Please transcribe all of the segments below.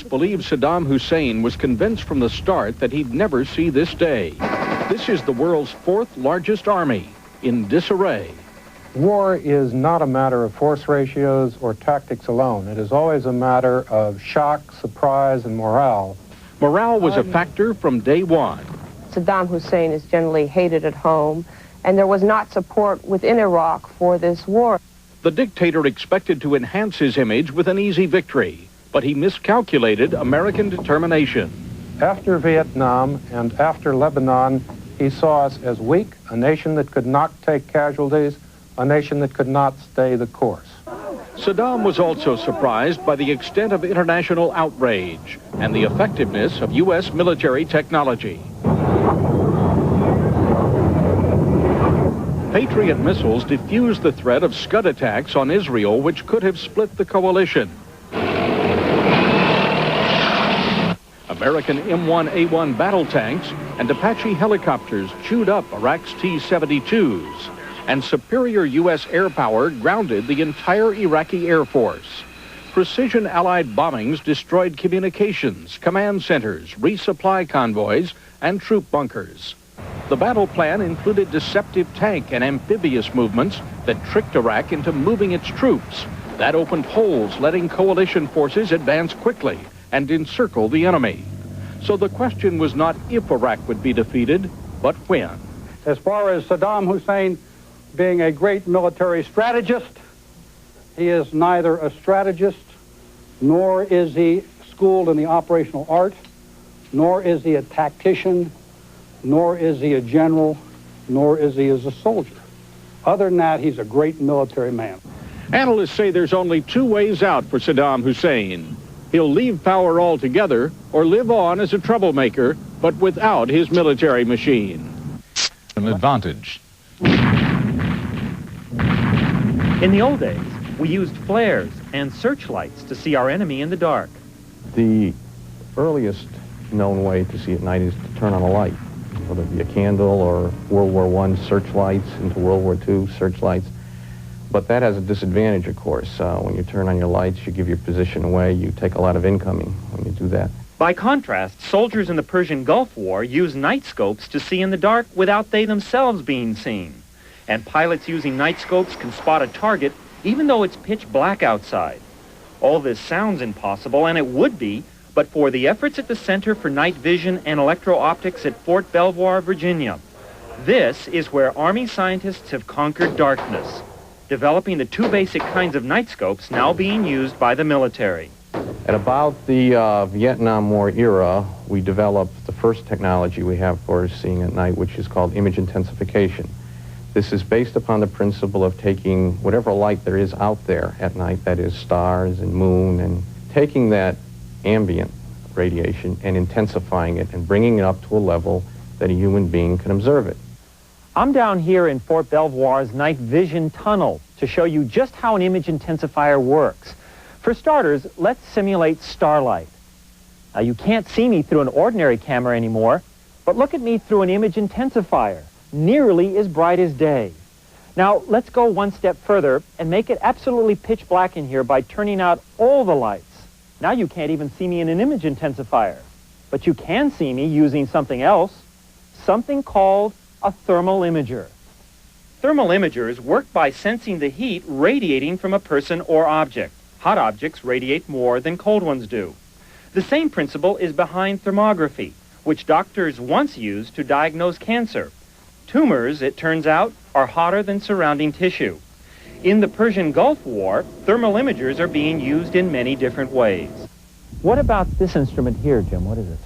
believe Saddam Hussein was convinced from the start that he'd never see this day. This is the world's fourth largest army, in disarray. War is not a matter of force ratios or tactics alone. It is always a matter of shock, surprise, and morale. Morale was a factor from day one. Saddam Hussein is generally hated at home, and there was not support within Iraq for this war. The dictator expected to enhance his image with an easy victory, but he miscalculated American determination. After Vietnam and after Lebanon, he saw us as weak, a nation that could not take casualties, a nation that could not stay the course. Saddam was also surprised by the extent of international outrage and the effectiveness of U.S. military technology. Patriot missiles diffused the threat of Scud attacks on Israel, which could have split the coalition. American M1A1 battle tanks and Apache helicopters chewed up Iraq's T-72s, and superior U.S. air power grounded the entire Iraqi Air Force. Precision Allied bombings destroyed communications, command centers, resupply convoys, and troop bunkers. The battle plan included deceptive tank and amphibious movements that tricked Iraq into moving its troops. That opened holes, letting coalition forces advance quickly and encircle the enemy. So the question was not if Iraq would be defeated, but when. As far as Saddam Hussein being a great military strategist, he is neither a strategist, nor is he schooled in the operational art, nor is he a tactician, nor is he a general, nor is he as a soldier. Other than that, he's a great military man. Analysts say there's only two ways out for Saddam Hussein. He'll leave power altogether or live on as a troublemaker, but without his military machine. An advantage. In the old days, we used flares and searchlights to see our enemy in the dark. The earliest known way to see at night is to turn on a light, whether it be a candle or World War I searchlights into World War II searchlights. But that has a disadvantage, of course. When you turn on your lights, you give your position away, you take a lot of incoming when you do that. By contrast, soldiers in the Persian Gulf War used night scopes to see in the dark without they themselves being seen. And pilots using night scopes can spot a target even though it's pitch black outside. All this sounds impossible, and it would be, but for the efforts at the Center for Night Vision and Electro-Optics at Fort Belvoir, Virginia. This is where Army scientists have conquered darkness, developing the two basic kinds of night scopes now being used by the military. At about the Vietnam War era, we developed the first technology we have for seeing at night, which is called image intensification. This is based upon the principle of taking whatever light there is out there at night, that is stars and moon, and taking that ambient radiation and intensifying it and bringing it up to a level that a human being can observe it. I'm down here in Fort Belvoir's night vision tunnel to show you just how an image intensifier works. For starters, let's simulate starlight. Now, you can't see me through an ordinary camera anymore, but look at me through an image intensifier, nearly as bright as day. Now, let's go one step further and make it absolutely pitch black in here by turning out all the lights. Now you can't even see me in an image intensifier, but you can see me using something else, something called a thermal imager. Thermal imagers work by sensing the heat radiating from a person or object. Hot objects radiate more than cold ones do. The same principle is behind thermography, which doctors once used to diagnose cancer. Tumors, it turns out, are hotter than surrounding tissue. In the Persian Gulf War, thermal imagers are being used in many different ways. What about this instrument here, Jim? What is it?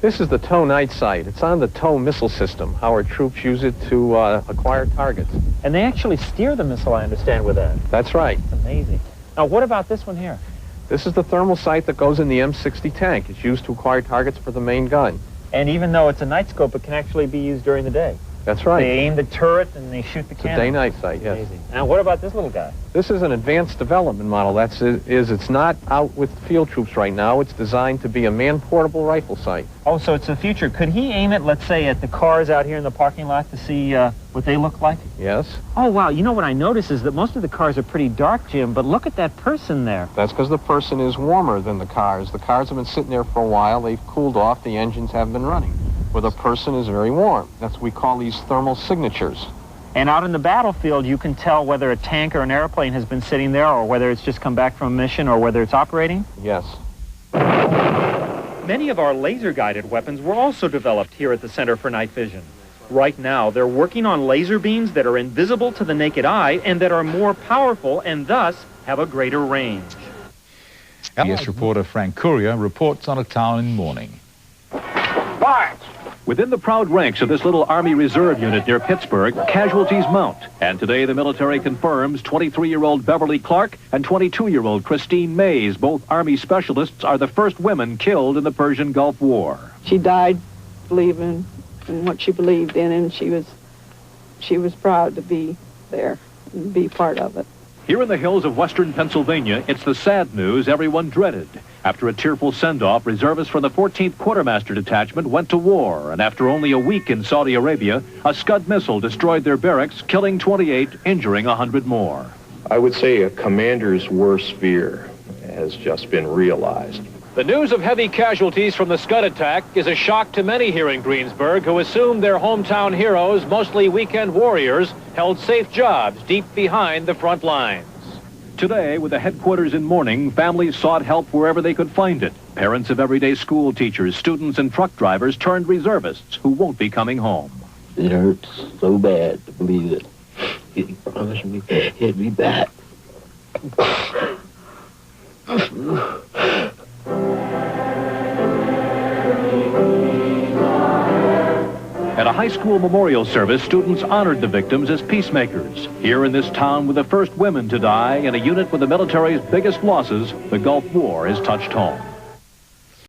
This is the TOW night sight. It's on the TOW missile system. Our troops use it to acquire targets. And they actually steer the missile, I understand, with that. That's right. It's amazing. Now, what about this one here? This is the thermal sight that goes in the M60 tank. It's used to acquire targets for the main gun. And even though it's a night scope, it can actually be used during the day. That's right. They aim the turret and they shoot the It's cannon. a day-night sight, yes. Amazing. Now, what about this little guy? This is an advanced development model. It's not out with field troops right now. It's designed to be a man-portable rifle sight. Oh, so it's the future. Could he aim it, let's say, at the cars out here in the parking lot to see what they look like? Yes. Oh, wow. You know what I notice is that most of the cars are pretty dark, Jim, but look at that person there. That's because the person is warmer than the cars. The cars have been sitting there for a while. They've cooled off. The engines haven't been running. Where the person is very warm. That's what we call these thermal signatures. And out in the battlefield, you can tell whether a tank or an airplane has been sitting there or whether it's just come back from a mission or whether it's operating? Yes. Many of our laser-guided weapons were also developed here at the Center for Night Vision. Right now, they're working on laser beams that are invisible to the naked eye and that are more powerful and thus have a greater range. CBS reporter Frank Courier reports on a town in mourning. Within the proud ranks of this little Army Reserve unit near Pittsburgh, casualties mount. And today the military confirms 23-year-old Beverly Clark and 22-year-old Christine Mays, both Army specialists, are the first women killed in the Persian Gulf War. She died believing in what she believed in, and she was proud to be there and be part of it. Here in the hills of western Pennsylvania, it's the sad news everyone dreaded. After a tearful send-off, reservists from the 14th Quartermaster Detachment went to war, and after only a week in Saudi Arabia, a Scud missile destroyed their barracks, killing 28, injuring 100 more. I would say a commander's worst fear has just been realized. The news of heavy casualties from the Scud attack is a shock to many here in Greensburg who assumed their hometown heroes, mostly weekend warriors, held safe jobs deep behind the front lines. Today, with the headquarters in mourning, families sought help wherever they could find it. Parents of everyday school teachers, students, and truck drivers turned reservists who won't be coming home. It hurts so bad to believe it. He promised me he'd be back. At a high school memorial service, students honored the victims as peacemakers. Here in this town with the first women to die in a unit with the military's biggest losses, the Gulf War has touched home.